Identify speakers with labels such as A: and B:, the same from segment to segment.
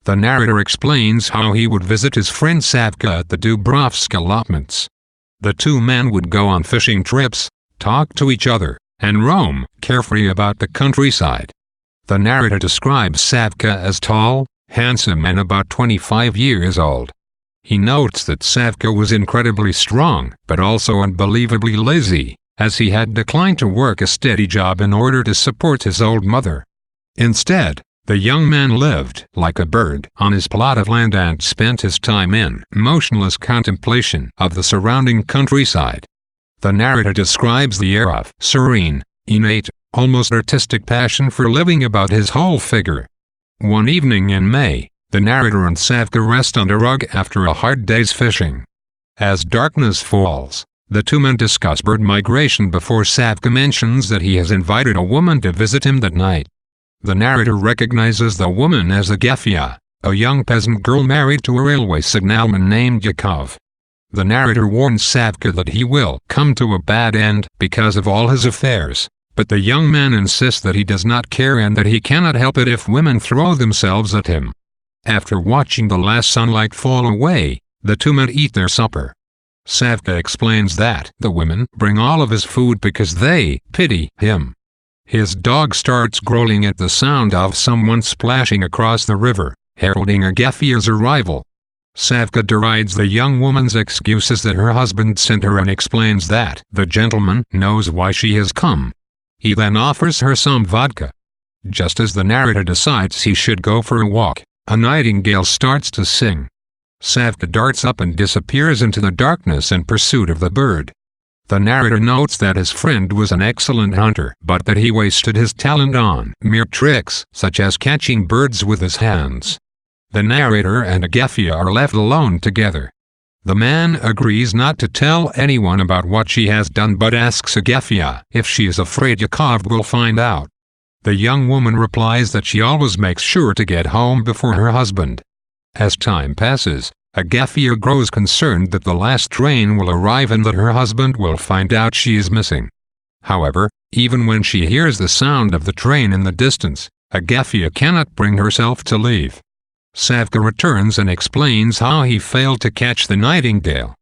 A: The narrator explains how he would visit his friend Savka at the Dubrovsk allotments. The two men would go on fishing trips, talk to each other, and roam carefree about the countryside. The narrator describes Savka as tall, handsome and about 25 years old. He notes that Savka was incredibly strong, but also unbelievably lazy, as he had declined to work a steady job in order to support his old mother. Instead, the young man lived like a bird on his plot of land and spent his time in motionless contemplation of the surrounding countryside. The narrator describes the air of serene, innate, almost artistic passion for living about his whole figure. One evening in May, the narrator and Savka rest on a rug after a hard day's fishing. As darkness falls, the two men discuss bird migration before Savka mentions that he has invited a woman to visit him that night. The narrator recognizes the woman as Agafya, a young peasant girl married to a railway signalman named Chekhov. The narrator warns Savka that he will come to a bad end because of all his affairs, but the young man insists that he does not care and that he cannot help it if women throw themselves at him. After watching the last sunlight fall away, the two men eat their supper. Savka explains that the women bring all of his food because they pity him. His dog starts growling at the sound of someone splashing across the river, heralding Agafya's arrival. Savka derides the young woman's excuses that her husband sent her and explains that the gentleman knows why she has come. He then offers her some vodka. Just as the narrator decides he should go for a walk, a nightingale starts to sing. Savka darts up and disappears into the darkness in pursuit of the bird. The narrator notes that his friend was an excellent hunter, but that he wasted his talent on mere tricks, such as catching birds with his hands. The narrator and Agafya are left alone together. The man agrees not to tell anyone about what she has done but asks Agafya if she is afraid Chekhov will find out. The young woman replies that she always makes sure to get home before her husband. As time passes, Agafya grows concerned that the last train will arrive and that her husband will find out she is missing. However, even when she hears the sound of the train in the distance, Agafya cannot bring herself to leave. Savka returns and explains how he failed to catch the nightingale.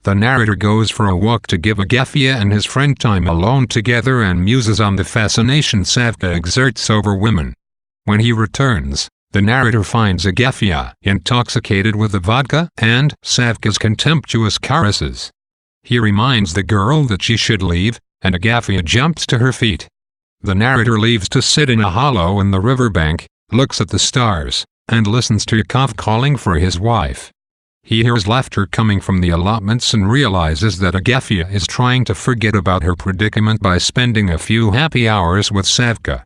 A: The narrator goes for a walk to give Agafya and his friend time alone together and muses on the fascination Savka exerts over women. When he returns, the narrator finds Agafya intoxicated with the vodka and Savka's contemptuous caresses. He reminds the girl that she should leave, and Agafya jumps to her feet. The narrator leaves to sit in a hollow in the riverbank, looks at the stars, and listens to Chekhov calling for his wife. He hears laughter coming from the allotments and realizes that Agafya is trying to forget about her predicament by spending a few happy hours with Savka.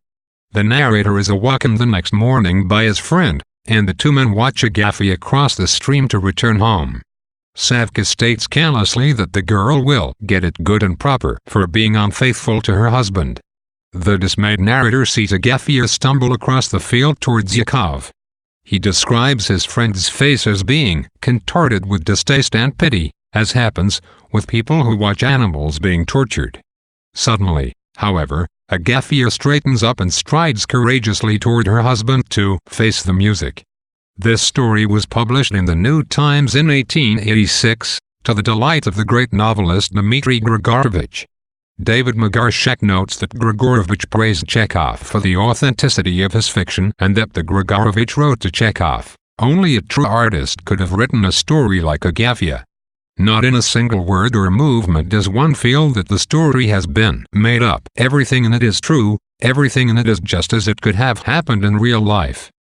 A: The narrator is awakened the next morning by his friend, and the two men watch Agafya cross the stream to return home. Savka states carelessly that the girl will get it good and proper for being unfaithful to her husband. The dismayed narrator sees Agafya stumble across the field towards Chekhov. He describes his friend's face as being contorted with distaste and pity, as happens with people who watch animals being tortured. Suddenly, however, Agafya straightens up and strides courageously toward her husband to face the music. This story was published in the New Times in 1886, to the delight of the great novelist Dmitry Grigorovich. David Magarshek notes that Grigorovich praised Chekhov for the authenticity of his fiction and that the Grigorovich wrote to Chekhov, "Only a true artist could have written a story like Agafya. Not in a single word or movement does one feel that the story has been made up. Everything in it is true, everything in it is just as it could have happened in real life."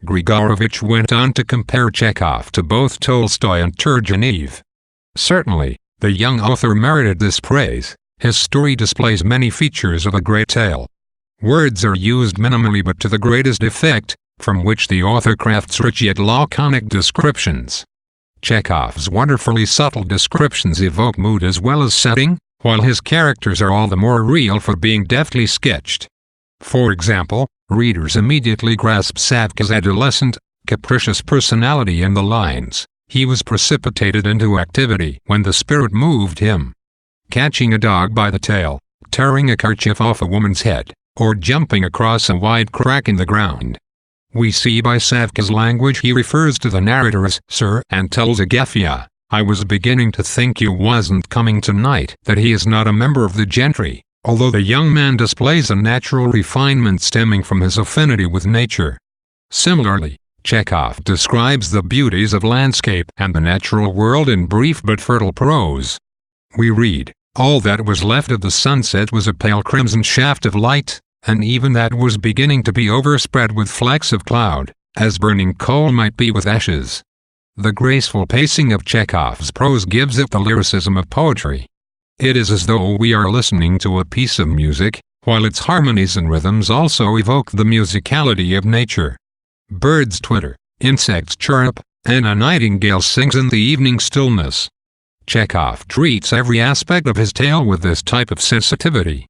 A: Grigorovich went on to compare Chekhov to both Tolstoy and Turgenev. Certainly, the young author merited this praise. His story displays many features of a great tale. Words are used minimally but to the greatest effect, from which the author crafts rich yet laconic descriptions. Chekhov's wonderfully subtle descriptions evoke mood as well as setting, while his characters are all the more real for being deftly sketched. For example, readers immediately grasp Savka's adolescent, capricious personality in the lines, "He was precipitated into activity when the spirit moved him." Catching a dog by the tail, tearing a kerchief off a woman's head, or jumping across a wide crack in the ground. We see by Savka's language he refers to the narrator as "sir" and tells Agafya, "I was beginning to think you wasn't coming tonight," that he is not a member of the gentry, although the young man displays a natural refinement stemming from his affinity with nature. Similarly, Chekhov describes the beauties of landscape and the natural world in brief but fertile prose. We read, "All that was left of the sunset was a pale crimson shaft of light, and even that was beginning to be overspread with flecks of cloud, as burning coal might be with ashes." The graceful pacing of Chekhov's prose gives it the lyricism of poetry. It is as though we are listening to a piece of music, while its harmonies and rhythms also evoke the musicality of nature. Birds twitter, insects chirp, and a nightingale sings in the evening stillness. Chekhov treats every aspect of his tale with this type of sensitivity.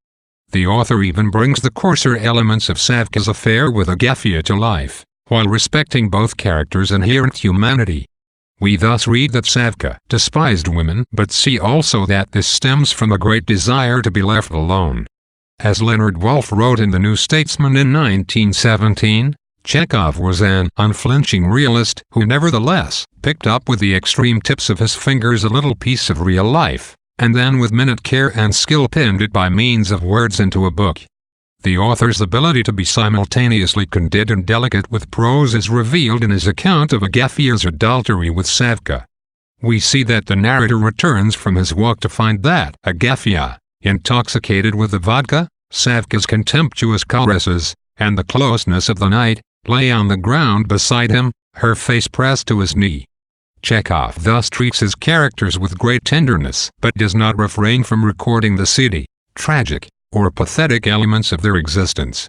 A: The author even brings the coarser elements of Savka's affair with Agafya to life, while respecting both characters' inherent humanity. We thus read that Savka despised women, but see also that this stems from a great desire to be left alone. As Leonard Woolf wrote in The New Statesman in 1917, Chekhov was an unflinching realist who nevertheless picked up with the extreme tips of his fingers a little piece of real life, and then with minute care and skill pinned it by means of words into a book. The author's ability to be simultaneously candid and delicate with prose is revealed in his account of Agafya's adultery with Savka. We see that the narrator returns from his walk to find that Agafya, intoxicated with the vodka, Savka's contemptuous caresses, and the closeness of the night, lay on the ground beside him, her face pressed to his knee. Chekhov thus treats his characters with great tenderness, but does not refrain from recording the seedy, tragic, or pathetic elements of their existence.